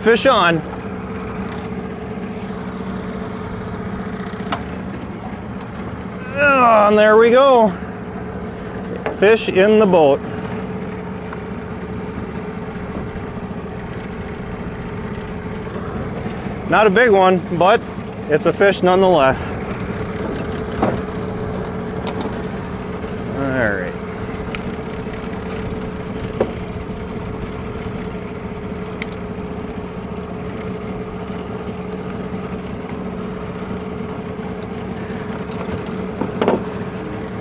Fish on. Oh, and there we go. Fish in the boat. Not a big one, but it's a fish nonetheless. All right.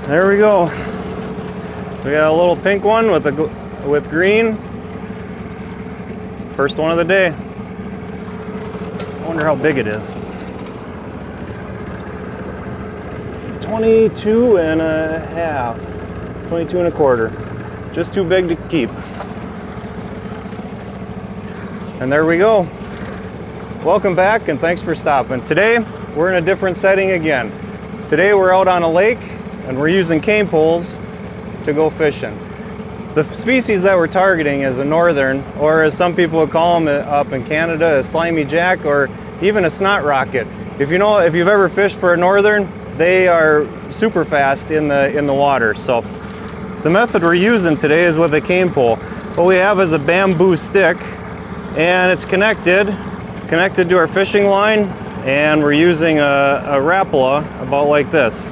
There we go. We got a little pink one with green. First one of the day. I wonder how big it is. 22 and a half. 22 and a quarter. Just too big to keep. And there we go. Welcome back and thanks for stopping. Today we're in a different setting again. Today we're out on a lake and we're using cane poles to go fishing. The species that we're targeting is a northern, or as some people would call them up in Canada, a slimy jack, or even a snot rocket. If you've ever fished for a northern, they are super fast in the water. So the method we're using today is with a cane pole. What we have is a bamboo stick, and it's connected to our fishing line, and we're using a rapala about like this.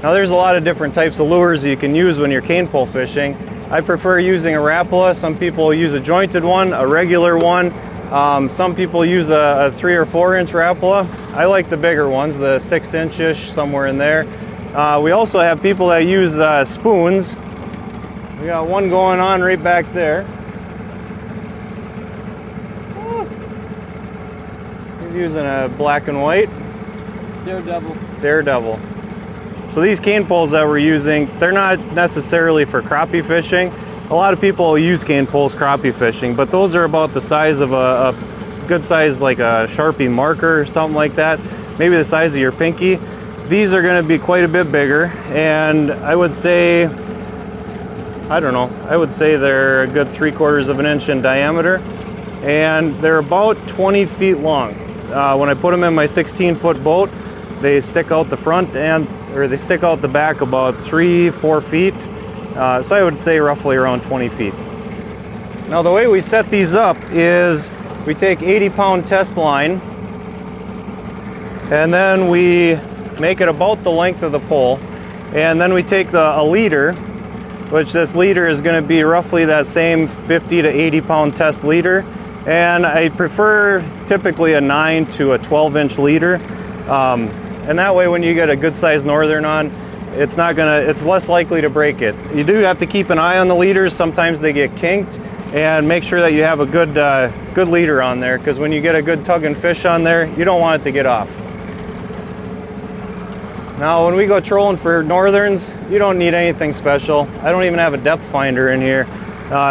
Now there's a lot of different types of lures you can use when you're cane pole fishing. I prefer using a rapala. Some people use a jointed one, a regular one. Some people use a 3 or 4 inch rapala. I like the bigger ones, the 6 inch-ish, somewhere in there. We also have people that use spoons. We got one going on right back there. He's using a black and white. Daredevil. So these cane poles that we're using, they're not necessarily for crappie fishing. A lot of people use cane poles crappie fishing, but those are about the size of a good size, like a Sharpie marker or something like that, maybe the size of your pinky. These are going to be quite a bit bigger, and I would say, I would say they're a good 3/4 of an inch in diameter, and they're about 20 feet long. When I put them in my 16-foot boat, they stick out the front or they stick out the back about 3-4 feet. So I would say roughly around 20 feet. Now the way we set these up is we take 80-pound test line, and then we make it about the length of the pole, and then we take a leader, which this leader is going to be roughly that same 50 to 80 pound test leader, and I prefer typically a 9 to a 12 inch leader, and that way when you get a good sized northern on, it's less likely to break it. You do have to keep an eye on the leaders. Sometimes they get kinked, and make sure that you have a good leader on there, because when you get a good tugging fish on there, you don't want it to get off. Now when we go trolling for northerns, you don't need anything special. I don't even have a depth finder in here.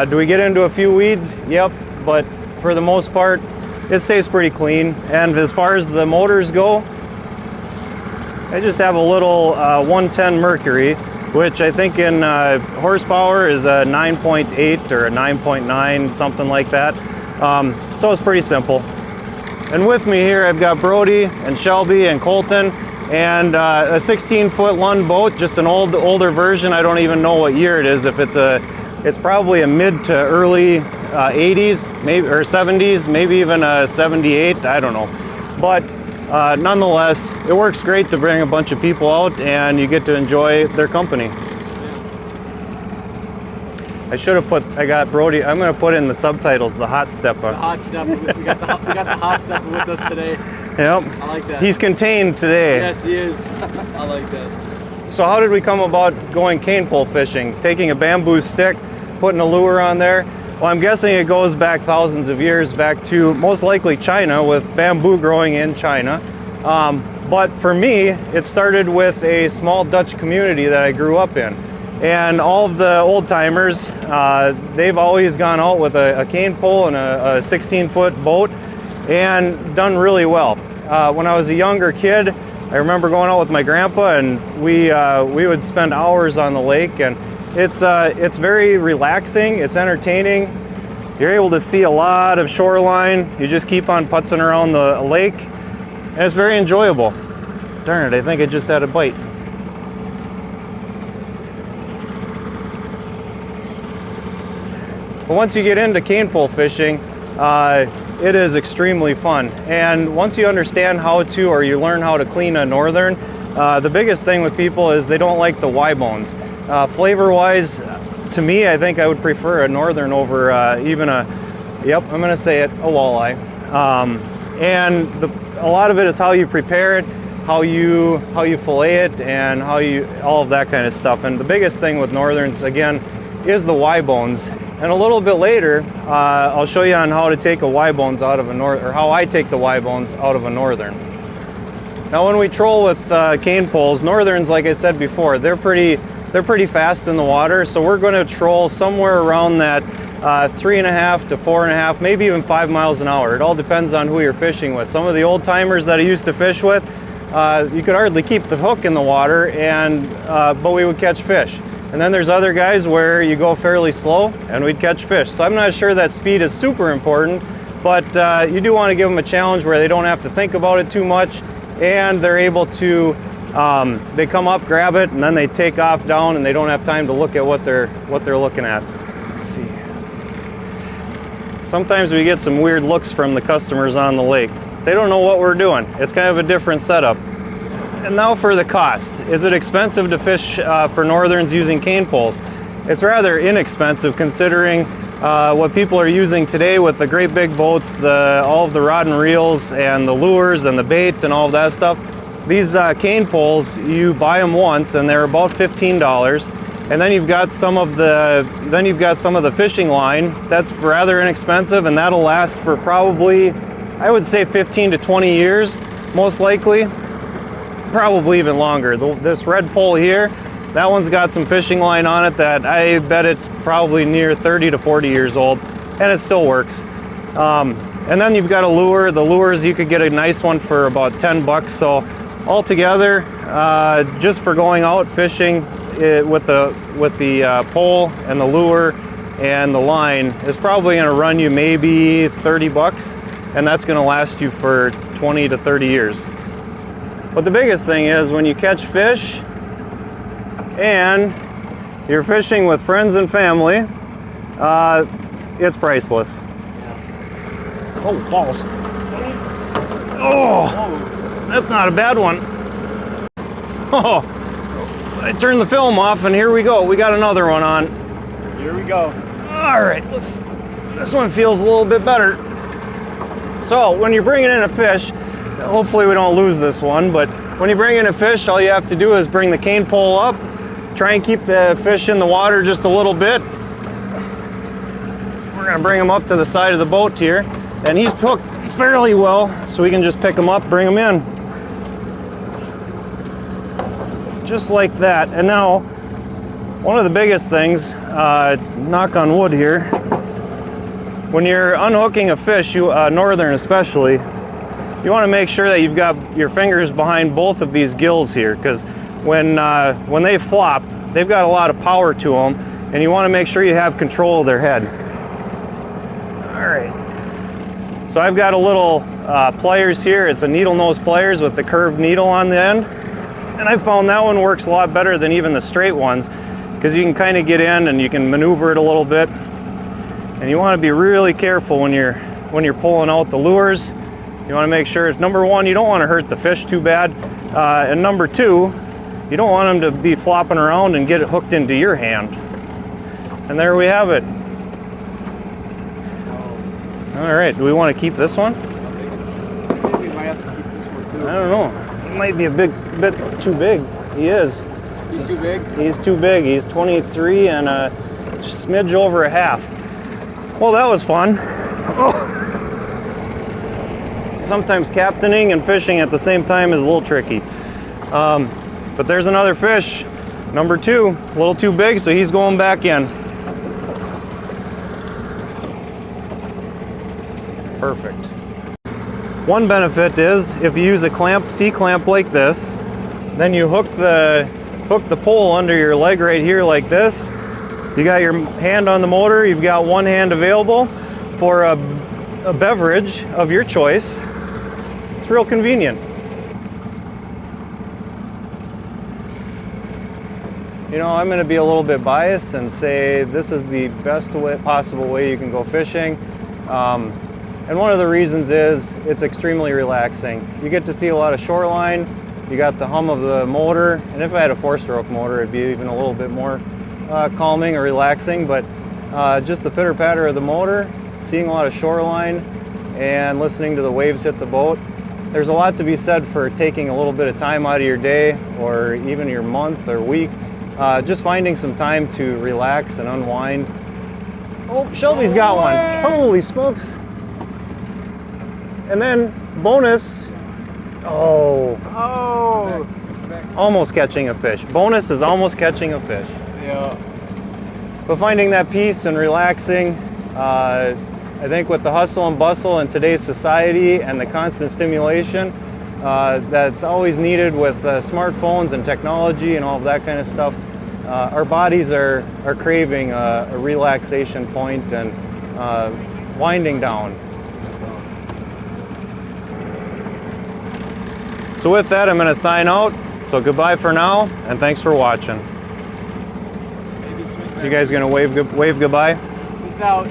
Do we get into a few weeds? Yep, but for the most part, it stays pretty clean. And as far as the motors go, I just have a little 110 Mercury, which I think in horsepower is a 9.8 or a 9.9, something like that. So it's pretty simple. And with me here, I've got Brody and Shelby and Colton, and a 16-foot Lund boat, just an older version. I don't even know what year it is. If it's probably a mid to early 80s, maybe, or 70s, maybe even a 78. I don't know, but nonetheless, it works great to bring a bunch of people out, and you get to enjoy their company. I got Brody, I'm going to put in the subtitles, the hot stepper. The hot stepper, we got the hot stepper with us today. Yep. I like that. He's contained today. Yes, he is. I like that. So how did we come about going cane pole fishing? Taking a bamboo stick, putting a lure on there? Well, I'm guessing it goes back thousands of years, back to most likely China, with bamboo growing in China. But for me, it started with a small Dutch community that I grew up in. And all of the old timers, they've always gone out with a cane pole and a 16-foot boat and done really well. When I was a younger kid, I remember going out with my grandpa, and we would spend hours on the lake, and it's very relaxing, it's entertaining, You're able to see a lot of shoreline. You just keep on putzing around the lake, and it's very enjoyable. Darn it, I think I just had a bite. But once you get into cane pole fishing, it is extremely fun. And once you understand how to, or you learn how to clean a Northern, the biggest thing with people is they don't like the Y bones. Flavor-wise, to me, I think I would prefer a Northern over even a, yep, I'm gonna say it, a walleye. And a lot of it is how you prepare it, how you fillet it, and all of that kind of stuff. And the biggest thing with Northerns, again, is the Y bones. And a little bit later, I'll show you on how to take a Y bones out of a or how I take the Y bones out of a Northern. Now, when we troll with cane poles, Northerns, like I said before, they're pretty fast in the water. So we're going to troll somewhere around that 3.5 to 4.5, maybe even 5 miles an hour. It all depends on who you're fishing with. Some of the old timers that I used to fish with, you could hardly keep the hook in the water, but we would catch fish. And then there's other guys where you go fairly slow and we'd catch fish. So I'm not sure that speed is super important, but you do want to give them a challenge where they don't have to think about it too much, and they're able to, they come up, grab it, and then they take off down, and they don't have time to look at what they're looking at. Let's see. Sometimes we get some weird looks from the customers on the lake. They don't know what we're doing. It's kind of a different setup. And now for the cost. Is it expensive to fish for Northerns using cane poles? It's rather inexpensive considering what people are using today with the great big boats, all of the rod and reels and the lures and the bait and all of that stuff. These cane poles, you buy them once and they're about $15. And then you've got some of the fishing line that's rather inexpensive, and that'll last for probably, I would say, 15 to 20 years, most likely. Probably even longer. This red pole here, that one's got some fishing line on it that I bet it's probably near 30 to 40 years old, and it still works. And then you've got a lure. The lures, you could get a nice one for about 10 bucks. So altogether, just for going out fishing with the pole and the lure and the line is probably going to run you maybe 30 bucks, and that's going to last you for 20 to 30 years. But the biggest thing is when you catch fish and you're fishing with friends and family, it's priceless. Yeah. Oh, balls. Oh, that's not a bad one. Oh, I turned the film off and here we go. We got another one on. Here we go. All right, this one feels a little bit better. So when you're bringing in a fish, hopefully we don't lose this one, but when you bring in a fish, all you have to do is bring the cane pole up, try and keep the fish in the water just a little bit. We're gonna bring him up to the side of the boat here, and he's hooked fairly well, so we can just pick him up, bring him in. Just like that. And now, one of the biggest things, knock on wood here, when you're unhooking a fish, Northern especially, you want to make sure that you've got your fingers behind both of these gills here, because when they flop, they've got a lot of power to them, and you want to make sure you have control of their head. All right. So I've got a little pliers here. It's a needle nose pliers with the curved needle on the end, and I found that one works a lot better than even the straight ones, because you can kind of get in and you can maneuver it a little bit. And you want to be really careful when you're pulling out the lures. You want to make sure, number one, you don't want to hurt the fish too bad, and number two, you don't want them to be flopping around and get it hooked into your hand. And there we have it. All right, do we want to keep this one? I think we might have to keep this one too. I don't know. It might be a bit too big. He is. He's too big? He's too big. He's 23 and a smidge over a half. Well, that was fun. Oh. Sometimes captaining and fishing at the same time is a little tricky. But there's another fish, number 2, a little too big, so he's going back in. Perfect. One benefit is if you use a C-clamp like this, then you hook the pole under your leg right here like this. You got your hand on the motor, you've got one hand available, for a beverage of your choice. It's real convenient. You know, I'm going to be a little bit biased and say this is the best possible way you can go fishing. And one of the reasons is it's extremely relaxing. You get to see a lot of shoreline, you got the hum of the motor, and if I had a 4-stroke motor it'd be even a little bit more calming or relaxing, but just the pitter patter of the motor, seeing a lot of shoreline, and listening to the waves hit the boat. There's a lot to be said for taking a little bit of time out of your day or even your month or week, just finding some time to relax and unwind. Oh, Shelby's got one. Holy smokes. And then bonus, almost catching a fish. Bonus is almost catching a fish. Yeah. But finding that peace and relaxing, I think with the hustle and bustle in today's society and the constant stimulation that's always needed with smartphones and technology and all of that kind of stuff, our bodies are craving a relaxation point and winding down. So with that, I'm going to sign out. So goodbye for now, and thanks for watching. You guys going to wave goodbye? Peace out.